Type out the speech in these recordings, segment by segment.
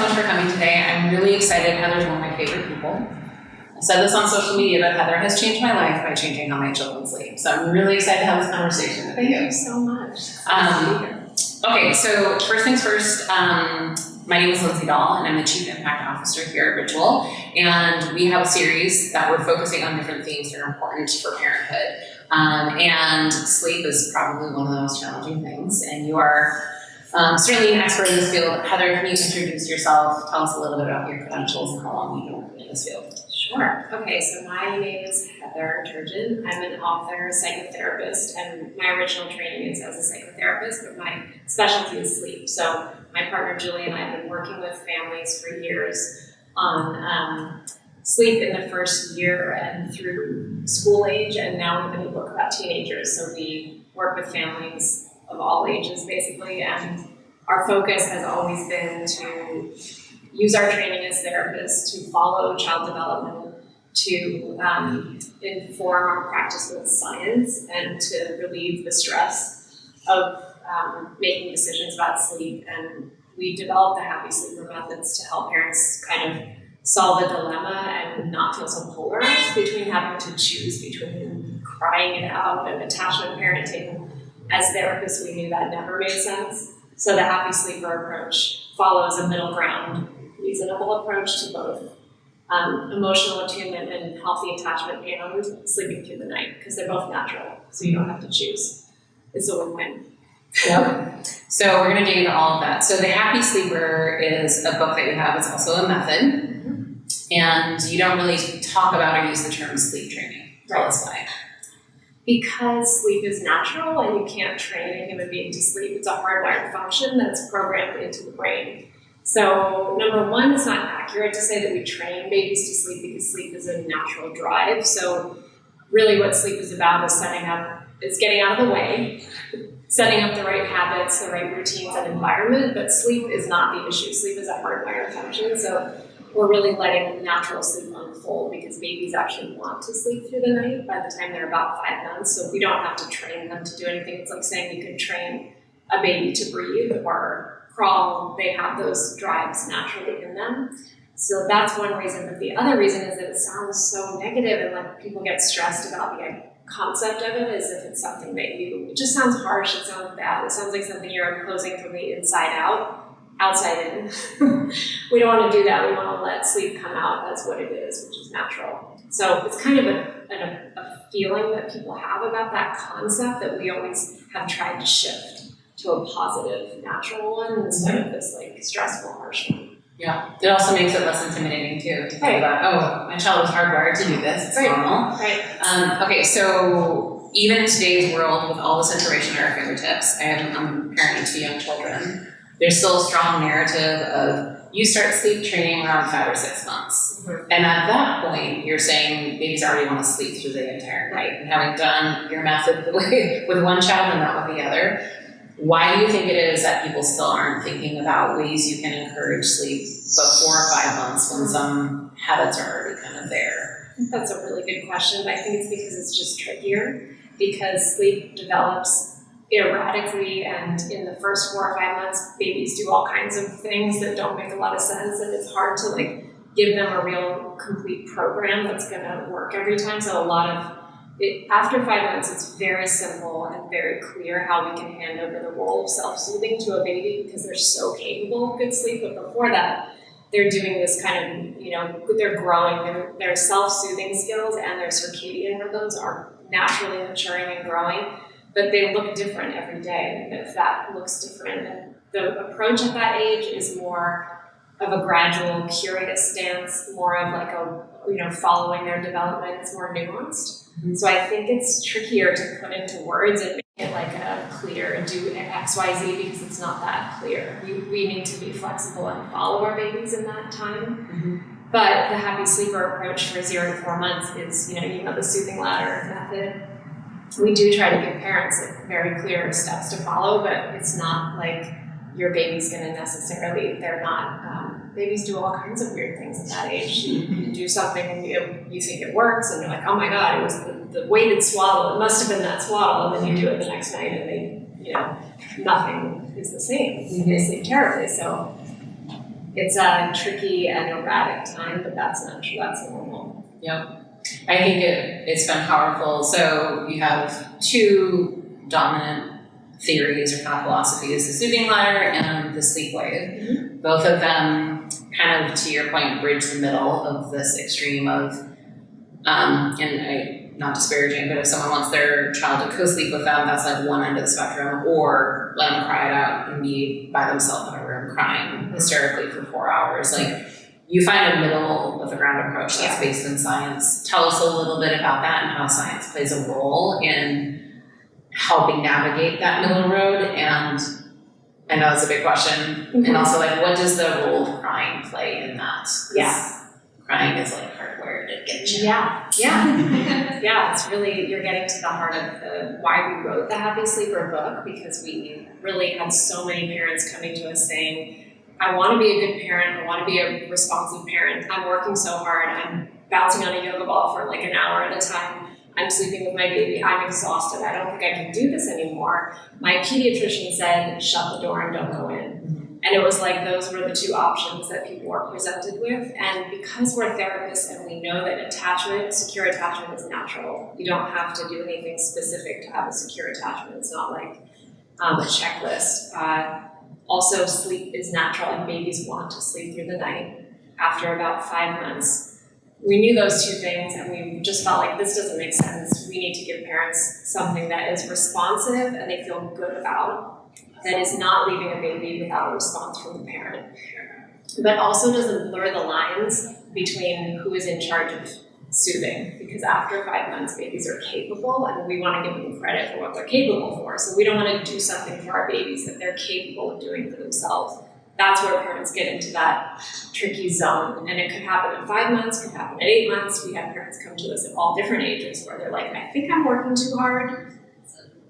so much for coming today. I'm really excited. Heather's one of my favorite people. I said this on social media, but Heather has changed my life by changing how my children sleep. So I'm really excited to have this conversation with you. Thank you so much. Okay, so first things first, my name is Lindsay Dahl, and I'm the Chief Impact Officer here at Ritual. And we have a series that we're focusing on different themes that are important for parenthood. And sleep is probably one of the most challenging things. And you are certainly an expert in this field. Heather, can you introduce yourself? Tell us a little bit about your credentials and how long you've been working in this field. Sure. Okay, so my name is Heather Turgeon. I'm an author, psychotherapist, and my original training is as a psychotherapist, but my specialty is sleep. So my partner Julie and I have been working with families for years on sleep in the first year and through school age, and now we've been in a book about teenagers. So we work with families of all ages, basically, and our focus has always been to use our training as therapists to follow child development, to inform our practice with science, and to relieve the stress of making decisions about sleep. And we've developed the happy sleeper methods to help parents kind of solve the dilemma and not feel so polarized between having to choose between crying it out and attachment parenting. As therapists, we knew that never made sense. So the happy sleeper approach follows a middle ground, reasonable approach to both emotional attunement and healthy attachment and sleeping through the night, because they're both natural, so you don't have to choose. It's a win-win. Yep. So we're going to dig into all of that. So the Happy Sleeper is a book that you have. It's also a method, and you don't really talk about or use the term sleep training. Tell us why. Because sleep is natural and you can't train a human being to sleep. It's a hardwired function that's programmed into the brain. So number one, it's not accurate to say that we train babies to sleep because sleep is a natural drive. So really what sleep is about is getting out of the way, setting up the right habits, the right routines and environment, but sleep is not the issue. Sleep is a hardwired function. So we're really letting natural sleep unfold because babies actually want to sleep through the night by the time they're about 5 months. So we don't have to train them to do anything. It's like saying you could train a baby to breathe or crawl. They have those drives naturally in them. So that's one reason. But the other reason is that it sounds so negative, and like people get stressed about the concept of it as if it's something that it just sounds harsh, it sounds bad, it sounds like something you're imposing from the inside out, outside in. We don't want to do that. We want to let sleep come out as what it is, which is natural. So it's kind of a feeling that people have about that concept that we always have tried to shift to a positive, natural one instead of this like stressful, harsh one. Yeah, it also makes it less intimidating too to think about, oh, my child was hardwired to do this, it's normal. Right. Okay, so even in today's world with all this information at our fingertips, I'm a parent of 2 young children, there's still a strong narrative of you start sleep training around 5 or 6 months. Mm-hmm. And at that point, you're saying babies already want to sleep through the entire night. And having done your method with one child and not with the other, why do you think it is that people still aren't thinking about ways you can encourage sleep before 5 months when some habits are already kind of there? That's a really good question. I think it's because it's just trickier, because sleep develops erratically, and in the first 4 or 5 months, babies do all kinds of things that don't make a lot of sense, and it's hard to like give them a real complete program that's going to work every time. So a lot of after 5 months, it's very simple and very clear how we can hand over the role of self-soothing to a baby because they're so capable of good sleep. But before that, they're doing this kind of, they're growing. Their self-soothing skills and their circadian rhythms are naturally maturing and growing, but they look different every day. And if that looks different, and the approach at that age is more of a gradual, curious stance, more of like following their development. It's more nuanced. Mm-hmm. So I think it's trickier to put into words and make it like a clear do X, Y, Z, because it's not that clear. We need to be flexible and follow our babies in that time. Mm-hmm. But the happy sleeper approach for 0 to 4 months is, the soothing ladder method. We do try to give parents like very clear steps to follow, but it's not like your baby's going to necessarily, they're not, babies do all kinds of weird things at that age. You do something and you think it works, and you're like, oh my God, it was the weighted swaddle, it must have been that swaddle, and then you do it the next night and nothing is the same. Mm-hmm. They sleep terribly. So It's a tricky and erratic time, but that's natural, that's normal. Yep. I think it's been powerful. So you have two dominant theories or kind of philosophies, the soothing ladder and the sleep wave. Mm-hmm. Both of them kind of, to your point, bridge the middle of this extreme of, not disparaging, but if someone wants their child to co-sleep with them, that's like one end of the spectrum, or let them cry it out and be by themselves in a room crying hysterically for 4 hours. Like, you find a middle of the ground approach that's based in science. Tell us a little bit about that and how science plays a role in helping navigate that middle road. And I know that's a big question. Mm-hmm. And also, like, what does the role of crying play in that? Yeah. Crying is like hardware to get you. Yeah. Yeah, it's really, you're getting to the heart of why we wrote the Happy Sleeper book, because we really had so many parents coming to us saying, I want to be a good parent, I want to be a responsive parent, I'm working so hard, I'm bouncing on a yoga ball for like an hour at a time, I'm sleeping with my baby, I'm exhausted, I don't think I can do this anymore. My pediatrician said, shut the door and don't go in. And it was like those were the two options that people were presented with. And because we're therapists and we know that attachment, secure attachment is natural, you don't have to do anything specific to have a secure attachment. It's not like a checklist. Also, sleep is natural and babies want to sleep through the night. After about 5 months, we knew those two things and we just felt like this doesn't make sense. We need to give parents something that is responsive and they feel good about, that is not leaving a baby without a response from the parent, but also doesn't blur the lines between who is in charge of soothing, because after 5 months, babies are capable and we want to give them credit for what they're capable for. So we don't want to do something for our babies that they're capable of doing for themselves. That's where parents get into that tricky zone. And it could happen at 5 months, could happen at 8 months. We have parents come to us at all different ages where they're like, I think I'm working too hard,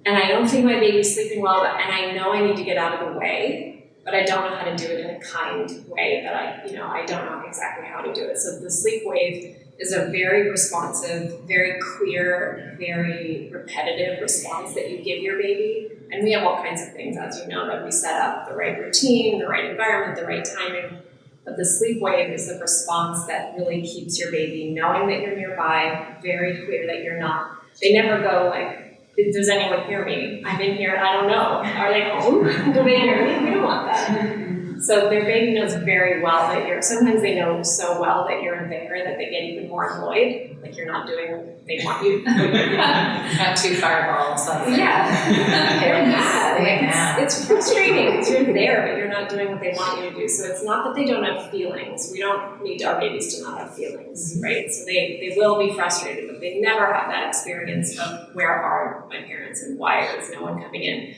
and I don't think my baby's sleeping well, and I know I need to get out of the way, but I don't know how to do it in a kind way that I don't know exactly how to do it. So the sleep wave is a very responsive, very clear, very repetitive response that you give your baby. And we have all kinds of things, as you know, that we set up, the right routine, the right environment, the right timing. But the sleep wave is the response that really keeps your baby knowing that you're nearby, very clear that you're not. They never go like, does anyone hear me? I'm in here, I don't know. Are they home? Do they hear me? We don't want that. So their baby knows very well that sometimes they know so well that you're there that they get even more annoyed, like you're not doing what they want you to do. Not too fireballs. Yeah. They're mad. It's frustrating because you're there, but you're not doing what they want you to do. So it's not that they don't have feelings. We don't need our babies to not have feelings, right? So they will be frustrated, but they never have that experience of where are my parents and why is no one coming in.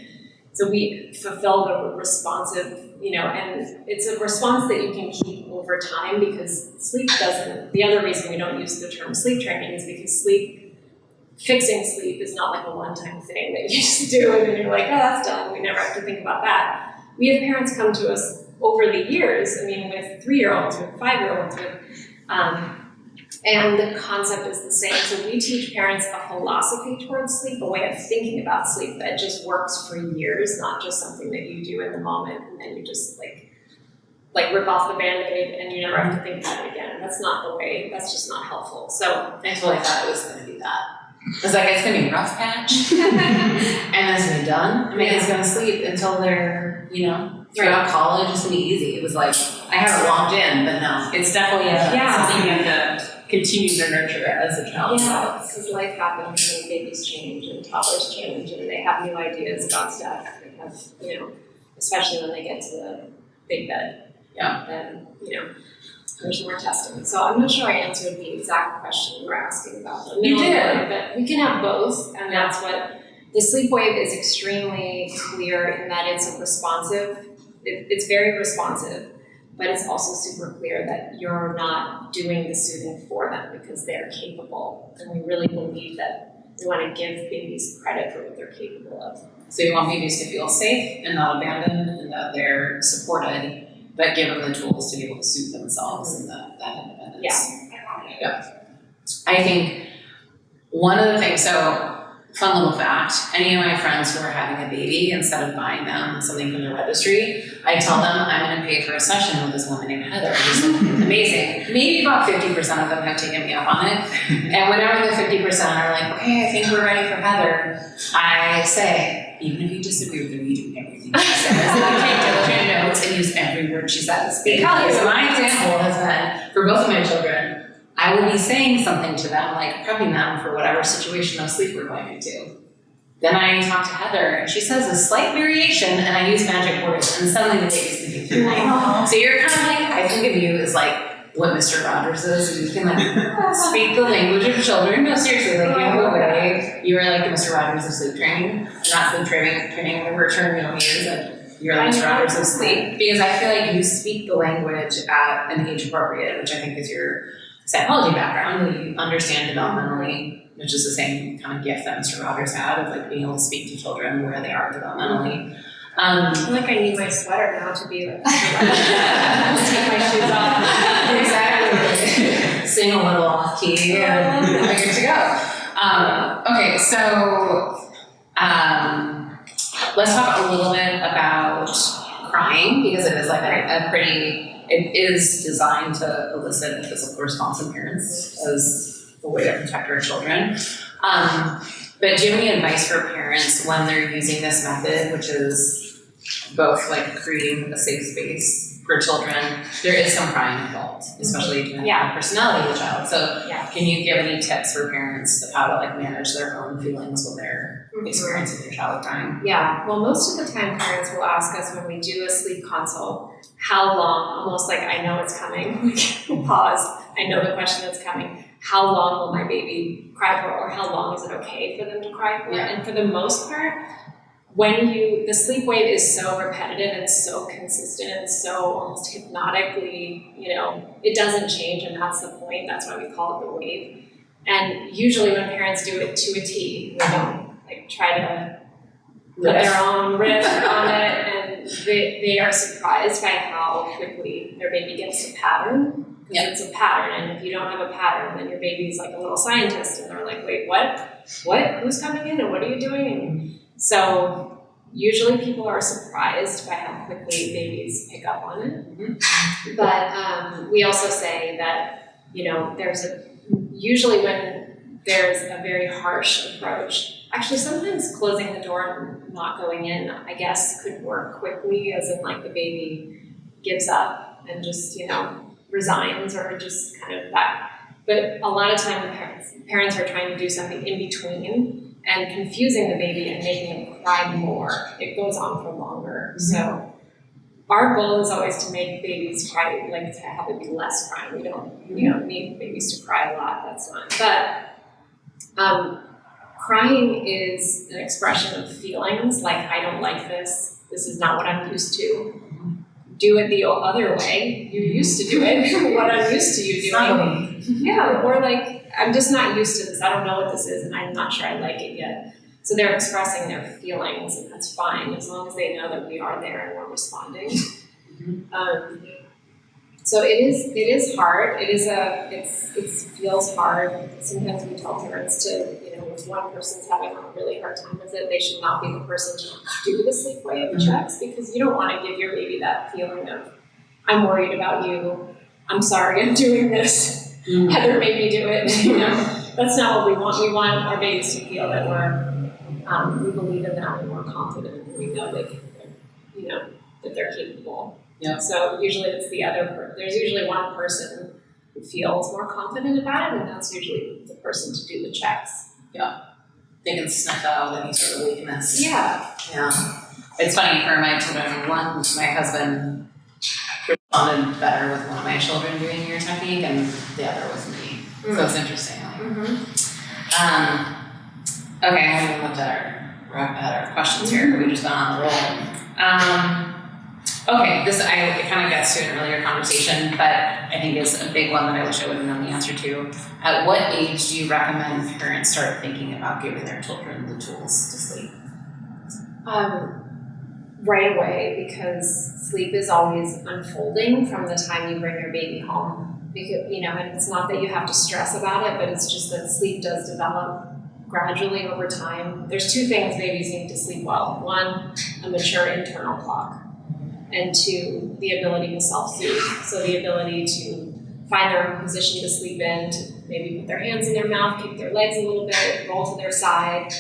So we fulfill the responsive, and it's a response that you can keep over time, because the other reason we don't use the term sleep training is because fixing sleep is not like a one-time thing that you just do and then you're like, oh, that's done. We never have to think about that. We have parents come to us over the years, with 3-year-olds, with 5-year-olds, and the concept is the same. So we teach parents a philosophy towards sleep, a way of thinking about sleep that just works for years, not just something that you do in the moment and then you just like rip off the Band-Aid and you never have to think about it again. That's not the way, that's just not helpful. So I totally thought it was going to be that. I was like, it's going to be a rough patch and then it's going to be done. It's going to sleep until they're, throughout college. It's going to be easy. It was like, I haven't logged in, but no, it's definitely something you have to continue to nurture as a child. Yeah, because life happens and babies change and toddlers change and they have new ideas about stuff. They have, especially when they get to the big bed. Yeah. Then, there's more testing. So I'm not sure I answered the exact question you were asking about. You did. But we can have both, and that's what the sleep wave is extremely clear in that it's it's very responsive. But it's also super clear that you're not doing the soothing for them because they're capable. And we really believe that we want to give babies credit for what they're capable of. So you want babies to feel safe and not abandoned and that they're supported, but give them the tools to be able to soothe themselves and that independence. Yeah. I think one of the things, so fun little fact, any of my friends who are having a baby, instead of buying them something from the registry, I tell them I'm going to pay for a session with this woman named Heather, who's amazing. Maybe about 50% of them have taken me up on it. And whenever the 50% are like, okay, I think we're ready for Heather, I say, even if you disagree with her, you do everything she says. And you take diligent notes and use every word she says. Because my example has been, for both of my children, I will be saying something to them, like prepping them for whatever situation of sleep we're going into. Then I talk to Heather, and she says a slight variation, and I use magic words, and suddenly the baby's sleeping through the night. So you're kind of like, I think of you as like what Mr. Rogers is, and you can like speak the language of children. No, seriously, like you have a way. You are like the Mr. Rogers of sleep training, not sleep training, whatever term you'll use. Like you're the Mr. Rogers of sleep, because I feel like you speak the language at an age appropriate, which I think is your psychology background, that you understand developmentally, which is the same kind of gift that Mr. Rogers had of like being able to speak to children where they are developmentally. I feel like I need my sweater now to be like, take my shoes off. Exactly. Sing a little off key and we're good to go. Okay, so let's talk a little bit about crying, because it is like a pretty, it is designed to elicit a physical response in parents as a way to protect our children. But do you have any advice for parents when they're using this method, which is both like creating a safe space for children? There is some crying involved, especially depending on the personality of the child. So can you give any tips for parents of how to like manage their own feelings when they're experiencing their child crying? Yeah, well, most of the time parents will ask us when we do a sleep consult, how long, almost like I know it's coming, we can pause, I know the question that's coming, how long will my baby cry for, or how long is it okay for them to cry for? Yeah. And for the most part, the sleep wave is so repetitive and so consistent and so almost hypnotically, it doesn't change, and that's the point. That's why we call it the wave. And usually when parents do it to a T, they don't like try to put their own riff on it, and they are surprised by how quickly their baby gets a pattern. Because it's a pattern, and if you don't have a pattern, then your baby's like a little scientist, and they're like, wait, what? Who's coming in, and what are you doing? And so usually people are surprised by how quickly babies pick up on it. Mm-hmm. But we also say that, usually when there's a very harsh approach, actually sometimes closing the door and not going in, I guess, could work quickly, as in like the baby gives up and just, resigns, or just kind of that. But a lot of time parents are trying to do something in between and confusing the baby and making them cry more. It goes on for longer. Mm-hmm. So our goal is always to make babies cry, like to have it be less crying. We don't need babies to cry a lot, that's not. But crying is an expression of feelings, like I don't like this is not what I'm used to. Do it the other way. You're used to do it. What I'm used to you doing. Yeah, or like, I'm just not used to this. I don't know what this is, and I'm not sure I like it yet. So they're expressing their feelings, and that's fine, as long as they know that we are there and we're responding. Mm-hmm. So it is hard. It feels hard. Sometimes we tell parents to, if one person's having a really hard time with it, they should not be the person to do the sleep wave checks, because you don't want to give your baby that feeling of, I'm worried about you, I'm sorry I'm doing this, Heather made me do it. That's not what we want. We want our babies to feel that we believe in them and we're confident, and we know that they're capable. Yeah. So usually it's there's usually one person who feels more confident about it, and that's usually the person to do the checks. Yeah. They can sniff out any sort of weakness. Yeah. Yeah. It's funny for my children. One, my husband responded better with one of my children doing your technique, and the other with me. Mm-hmm. So it's interesting. Okay, I haven't looked at our questions here. We just went on the roll. Okay, it kind of gets to an earlier conversation, but I think is a big one that I wish I would have known the answer to. At what age do you recommend parents start thinking about giving their children the tools to sleep? Right away, because sleep is always unfolding from the time you bring your baby home. Because, and it's not that you have to stress about it, but it's just that sleep does develop gradually over time. There's two things babies need to sleep well. One, a mature internal clock. And two, the ability to self-soothe. So the ability to find their own position to sleep in, to maybe put their hands in their mouth, kick their legs a little bit, roll to their side,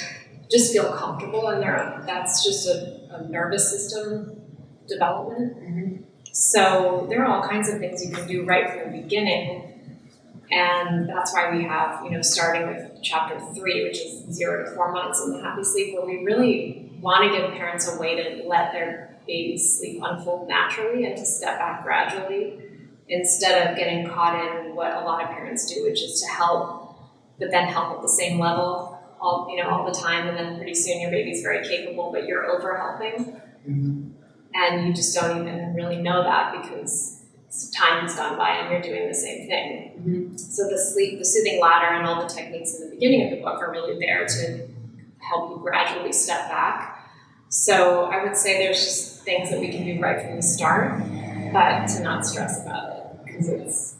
just feel comfortable in their own. That's just a nervous system development. Mm-hmm. So there are all kinds of things you can do right from the beginning. And that's why we have, starting with chapter 3, which is 0 to 4 months in the Happy Sleep, where we really want to give parents a way to let their baby's sleep unfold naturally and to step back gradually instead of getting caught in what a lot of parents do, which is to help, but then help at the same level all the time, and then pretty soon your baby's very capable, but you're over helping. Mm-hmm. And you just don't even really know that because time has gone by and you're doing the same thing. Mm-hmm. So the soothing ladder and all the techniques in the beginning of the book are really there to help you gradually step back. So I would say there's just things that we can do right from the start, but to not stress about it because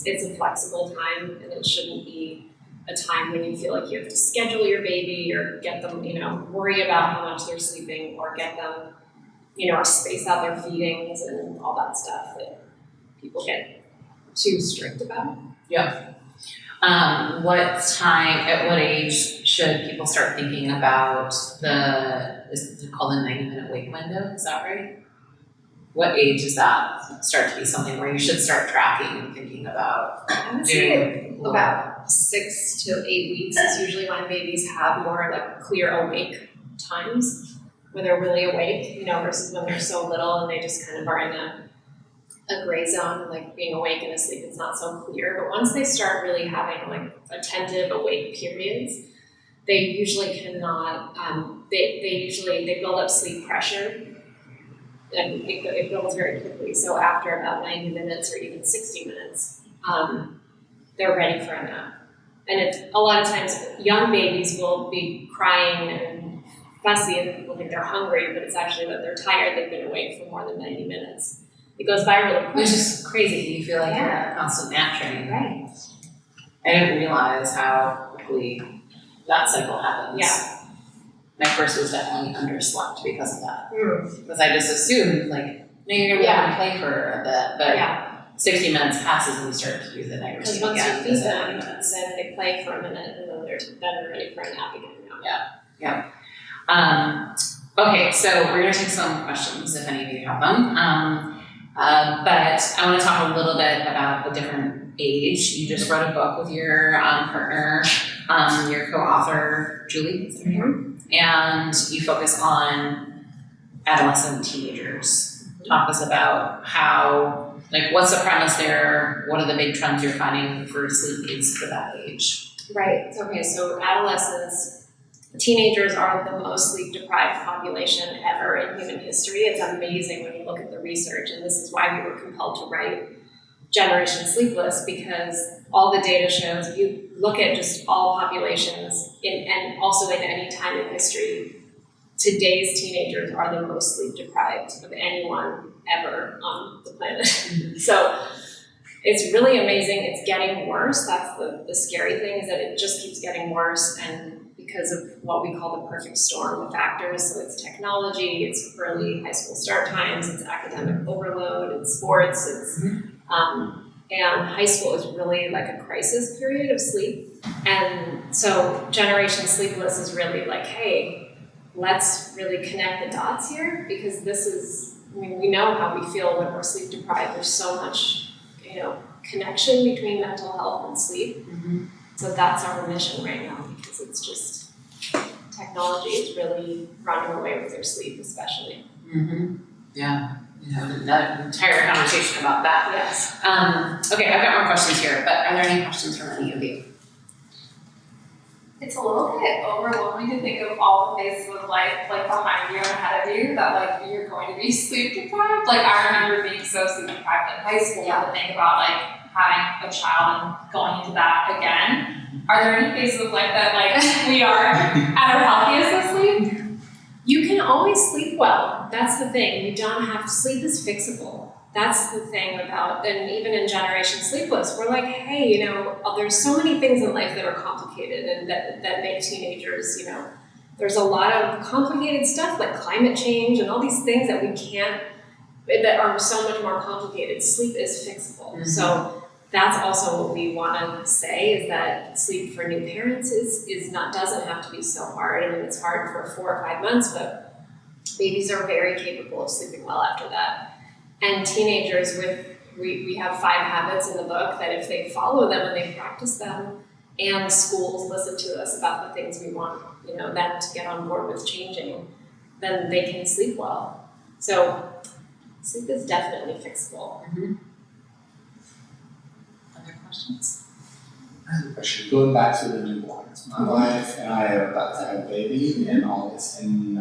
it's a flexible time and it shouldn't be a time when you feel like you have to schedule your baby or get them, worry about how much they're sleeping or get them, or space out their feedings and all that stuff that people get too strict about. Yeah. At what age should people start thinking about is it called the 90-minute wake window? Is that right? What age does that start to be something where you should start tracking and thinking about I would doing? say about 6 to 8 weeks is usually when babies have more like clear awake times, when they're really awake, versus when they're so little and they just kind of are in a gray zone, like being awake and asleep, it's not so clear. But once they start really having like attentive awake periods, they usually cannot, they build up sleep pressure and it builds very quickly. So after about 90 minutes or even 60 minutes, they're ready for a nap. And a lot of times young babies will be crying and fussy and people think they're hungry, but it's actually that they're tired, they've been awake for more than 90 minutes. It goes by really quick. Which is crazy. You feel like you're in a constant nap training. Right. I didn't realize how quickly that cycle happens. Yeah. My first was definitely underslept because of that. Mm. Because I just assumed, like, no, you're going to be able to play for a bit, but 60 minutes passes and you start to do the night routine Because once again. you feed them, then they play for a minute and then they're ready for a nap again. Okay, so we're going to take some questions if any of you have them. But I want to talk a little bit about the different age. You just wrote a book with your partner, your co-author, Julie, is that her name? And you focus on adolescent teenagers. Talk to us about how, like, what's the premise there? What are the big trends you're finding for sleep needs for that age? Right. Okay, so adolescents, teenagers are the most sleep-deprived population ever in human history. It's amazing when you look at the research, and this is why we were compelled to write Generation Sleepless, because all the data shows, if you look at just all populations, and also in any time in history, today's teenagers are the most sleep-deprived of anyone ever on the planet. So it's really amazing. It's getting worse. That's the scary thing, is that it just keeps getting worse, and because of what we call the perfect storm of factors. So it's technology, it's early high school start times, it's academic overload, it's sports, it's and high school is really like a crisis period of sleep. And so Generation Sleepless is really like, hey, let's really connect the dots here, because this is, we know how we feel when we're sleep deprived. There's so much, connection between mental health and sleep. Mm-hmm. So that's our mission right now, because it's just, technology is really running away with your sleep, especially. Mm-hmm. Yeah. An entire conversation about that. Yes. Okay, I've got more questions here, but are there any questions from any of you? It's a little bit overwhelming to think of all the phases of life, like behind you and ahead of you, that like you're going to be sleep deprived. Like I remember being so sleep deprived in high school, to think about like having a child and going into that again. Are there any phases of life that like we are at our healthiest with sleep? You can always sleep well. That's the thing. You don't have to. Sleep is fixable. that's the thing about, and even in Generation Sleepless, we're like, hey, you know, there's so many things in life that are complicated and that make teenagers, you know, there's a lot of complicated stuff like climate change and all these things that we can't, that are so much more complicated. Sleep is fixable. Mm-hmm. So that's also what we want to say, is that sleep for new parents doesn't have to be so hard. I mean, it's hard for 4 or 5 months, but babies are very capable of sleeping well after that. And teenagers we have 5 habits in the book that if they follow them and they practice them, and schools listen to us about the things we want, you know, them to get on board with changing, then they can sleep well. So sleep is definitely fixable. Mm-hmm. Other questions? I have a question. Going back to the newborns, my wife and I are about to have a baby in August, and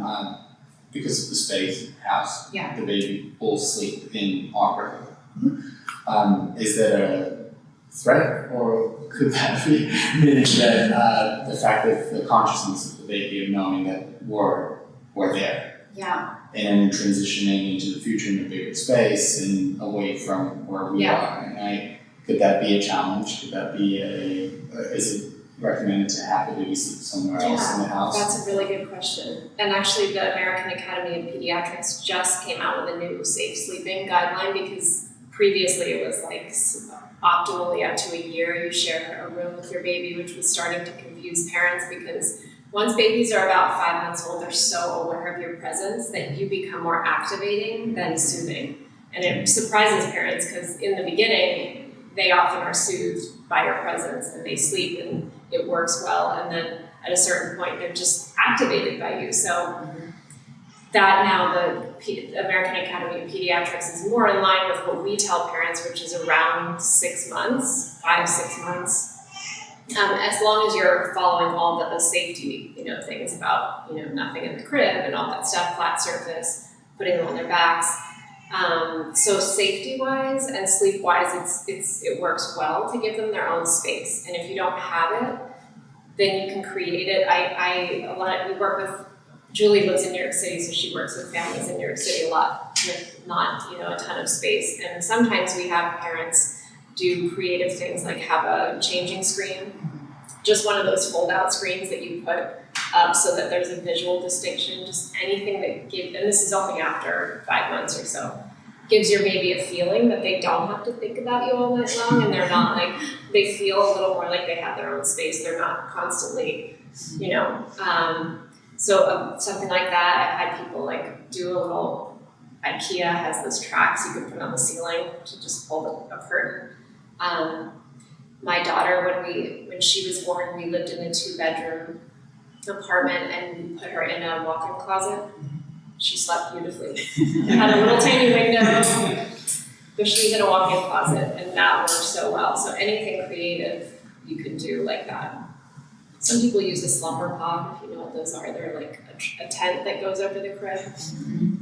because of the space in the house, Yeah. the baby will sleep in our room. Is that a threat, or could that be meaning that the fact that the consciousness of the baby of knowing that we're there, Yeah. and then transitioning into the future in a bigger space and away from where we are, and could that be a challenge? Could that be is it recommended to have the baby sleep somewhere else in the house? That's a really good question. And actually the American Academy of Pediatrics just came out with a new safe sleeping guideline, because previously it was like optimally up to a year you share a room with your baby, which was starting to confuse parents, because once babies are about 5 months old, they're so aware of your presence that you become more activating than soothing. And it surprises parents, because in the beginning, they often are soothed by your presence and they sleep and it works well. And then at a certain point, they're just activated by you. So that now the American Academy of Pediatrics is more in line with what we tell parents, which is around 6 months, 5-6 months. As long as you're following all the safety, you know, things about, you know, nothing in the crib and all that stuff, flat surface, putting them on their backs. So safety-wise and sleep-wise, it works well to give them their own space. And if you don't have it, then you can create it. We work with, Julie lives in New York City, so she works with families in New York City a lot with not, you know, a ton of space. And sometimes we have parents do creative things like have a changing screen, just one of those fold-out screens that you put up so that there's a visual distinction, just anything that gives, and this is only after 5 months or so, gives your baby a feeling that they don't have to think about you all night long, and they're not like, they feel a little more like they have their own space, they're not constantly, you know, something like that. I've had people like do a little, IKEA has those tracks you can put on the ceiling to just pull a curtain. My daughter, when she was born, we lived in a 2-bedroom apartment and we put her in a walk-in closet. She slept beautifully. It had a little tiny window, but she was in a walk-in closet, and that worked so well. So anything creative you can do like that. Some people use a slumber pod, if you know what those are. They're like a tent that goes over the crib.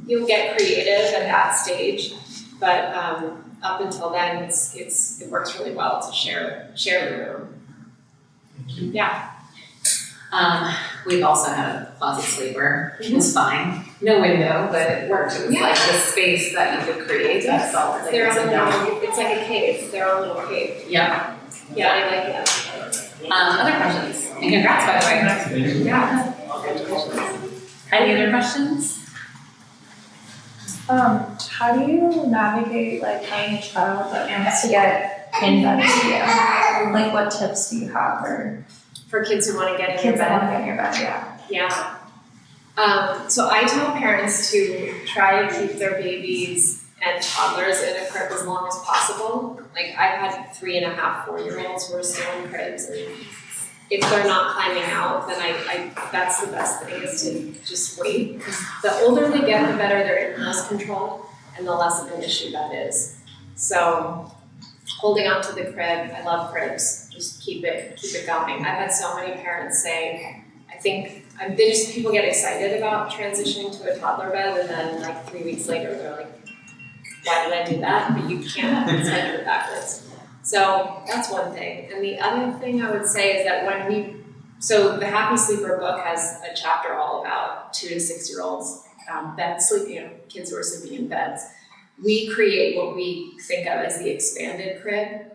You'll get creative at that stage, but up until then, it works really well to share the room. Yeah. We've also had a closet sleeper. It was fine. No window, but it worked. It was like the space that you could create. That's all. Like It's like a cave. It's their own little cave. Yeah. Yeah, I like that. Other questions? And congrats, by the way. Yeah. Any other questions? How do you navigate like having a child that wants to get in bed with you? Like, what tips do you have For kids who want to get in kids your that want bed? to get in your bed? Yeah. Yeah. So I tell parents to try to keep their babies and toddlers in a crib as long as possible. Like I've had 3.5, 4-year-olds who are still in cribs, and if they're not climbing out, then I that's the best thing, is to just wait. Because the older they get, the better their impulse control and the less of an issue that is. So holding on to the crib, I love cribs. Just keep it going. I've had so many parents say, people get excited about transitioning to a toddler bed, and then like 3 weeks later they're like, why did I do that? But you can't, it's kind of backwards. So that's one thing. And the other thing I would say is that so the Happy Sleeper book has a chapter all about 2 to 6-year-olds bed sleep, kids who are sleeping in beds. we create what we think of as the expanded crib.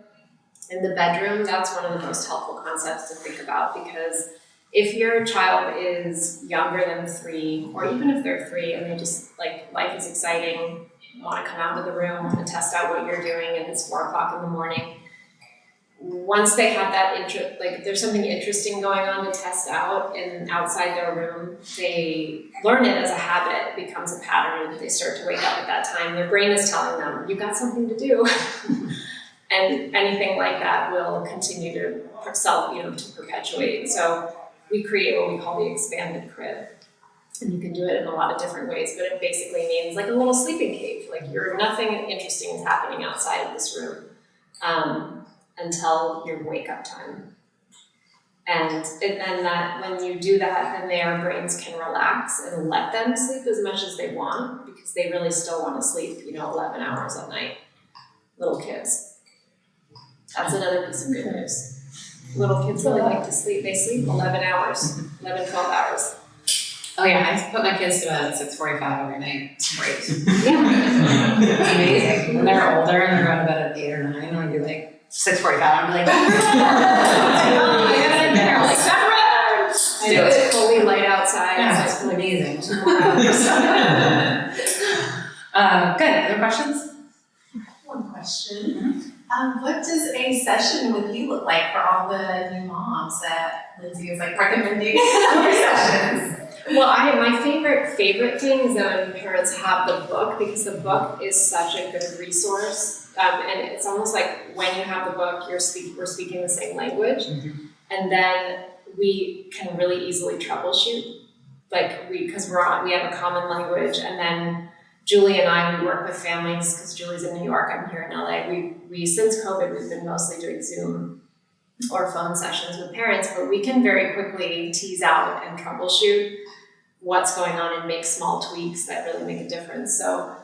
In the bedroom, that's one of the most helpful concepts to think about, because if your child is younger than 3, or even if they're 3 and they just like life is exciting, want to come out of the room and test out what you're doing, and it's 4 o'clock in the morning, once they have that interest, like if there's something interesting going on to test out and outside their room, they learn it as a habit. It becomes a pattern. They start to wake up at that time. Their brain is telling them, you got something to do. And anything like that will continue to to perpetuate. So we create what we call the expanded crib. And you can do it in a lot of different ways, but it basically means like a little sleeping cave. Like nothing interesting is happening outside of this room until your wake up time. And that when you do that, then their brains can relax and let them sleep as much as they want, because they really still want to sleep, 11 hours at night. Little kids. That's another piece of good news. Little kids really like to sleep. They sleep 11 hours, 11, 12 hours. Oh yeah, I put my kids to bed at 6:45 every night. It's great. It's amazing. When they're older and they're going to bed at 8 or 9, I'll be like 6:45. I'll be like, oh my god, they're like sunrise. I know it's fully light outside. Yeah, so it's amazing. Good. Other questions? One question. What does a session with you look like for all the new moms that Lindsay is like recommending for sessions? Well, my favorite thing is that when parents have the book, because the book is such a good resource. And it's almost like when you have the book, we're speaking the same language. Mm-hmm. And then we can really easily troubleshoot. Because we have a common language, and then Julie and I, we work with families, because Julie's in New York, I'm here in LA. We since COVID, we've been mostly doing Zoom or phone sessions with parents, but we can very quickly tease out and troubleshoot what's going on and make small tweaks that really make a difference. So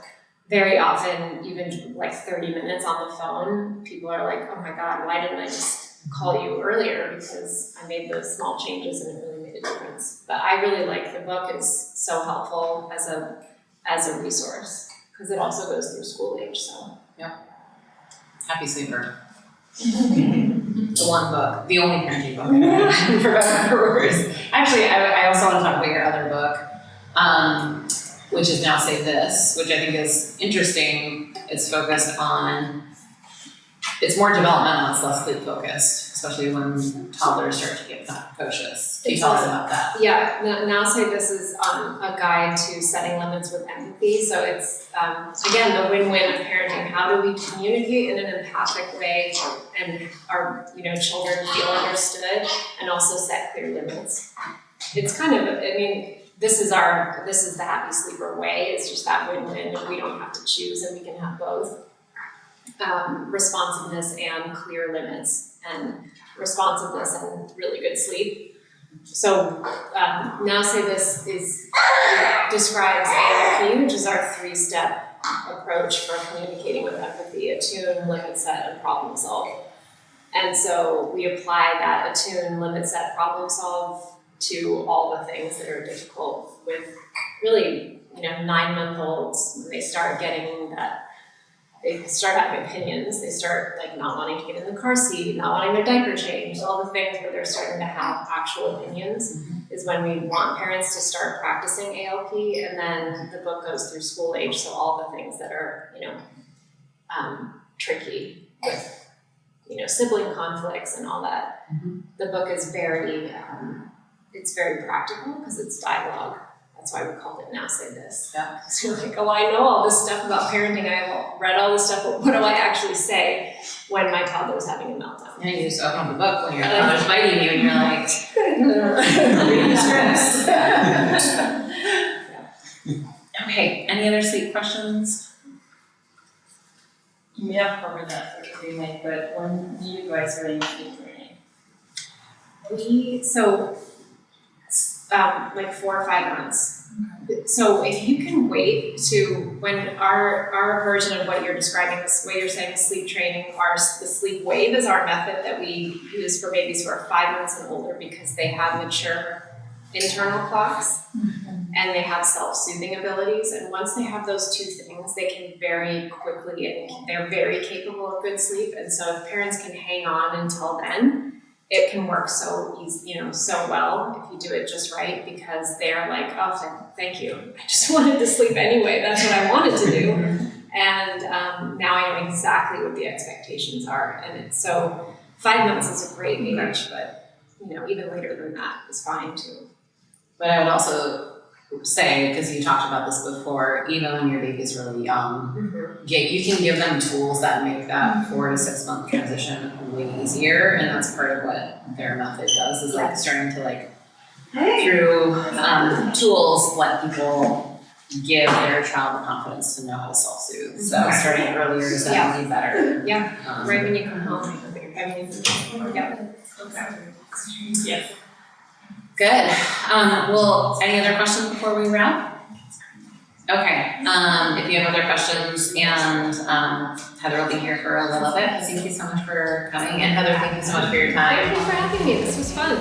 very often, even like 30 minutes on the phone, people are like, oh my God, why didn't I just call you earlier? Because I made those small changes and it really made a difference. But I really like the book. Is so helpful as a resource, because it also goes through school age. So Happy sleeper. The one book, the only parenting book I've read, for better or for worse. Actually, I also want to talk about your other book, which is Now Say This, which I think is interesting. It's focused on, it's more developmental, it's less sleep focused, especially when toddlers start to get precocious. Can you tell us about that? yeah, Now Say This is a guide to setting limits with empathy. So it's, again, the win-win of parenting. How do we communicate in an empathic way and our children feel understood, and also set clear limits? It's kind of, this is the happy sleeper way. It's just that win-win, and we don't have to choose, and we can have both. Responsiveness and clear limits, and responsiveness and really good sleep. So Now Say This describes ALP, which is our 3-step approach for communicating with empathy: attune, limit set, and problem solve. And so we apply that attune, limit set, problem solve to all the things that are difficult with really 9-month-olds. When they start getting that, they start having opinions, they start not wanting to get in the car seat, not wanting their diaper changed, all the things where they're starting to have actual opinions, is when we want parents to start practicing ALP. And then the book goes through school age, so all the things that are tricky with sibling conflicts and all that. The book is very it's very practical, because it's dialogue. That's why we called it Now Say This. Yeah. Because you're like, oh, I know all this stuff about parenting. I read all this stuff, but what do I actually say when my toddler's having a meltdown? And you just open up the book when your toddler's biting you and you're like, reading the scripts. Okay, any other sleep questions? You may have covered that for the remake, but when do you guys starting sleep training? Like 4 or 5 months. So if you can wait to when our version of what you're describing, this way you're saying sleep training, the sleep wave is our method that we use for babies who are 5 months and older, because they have mature internal clocks. and they have self-soothing abilities. And once they have those two things, they can very quickly, and they're very capable of good sleep. And so if parents can hang on until then, it can work so easy, so well if you do it just right, because they're like, oh, thank you. I just wanted to sleep anyway. That's what I wanted to do. And now I know exactly what the expectations are. And so 5 months is a great age, but even later than that is fine too. But I would also say, because you talked about this before, even when your baby's really young, you can give them tools that make that 4 to 6 month transition way easier, and that's part of what their method does, is like starting to through tools let people give their child the confidence to know how to self-soothe. So starting earlier is definitely better. Yeah, right when you come home. Yes. Good. Well, any other questions before we wrap? Okay, if you have other questions, and Heather will be here for a little bit. Thank you so much for coming, and Heather, thank you so much for your time. Thank you for having me. This was fun.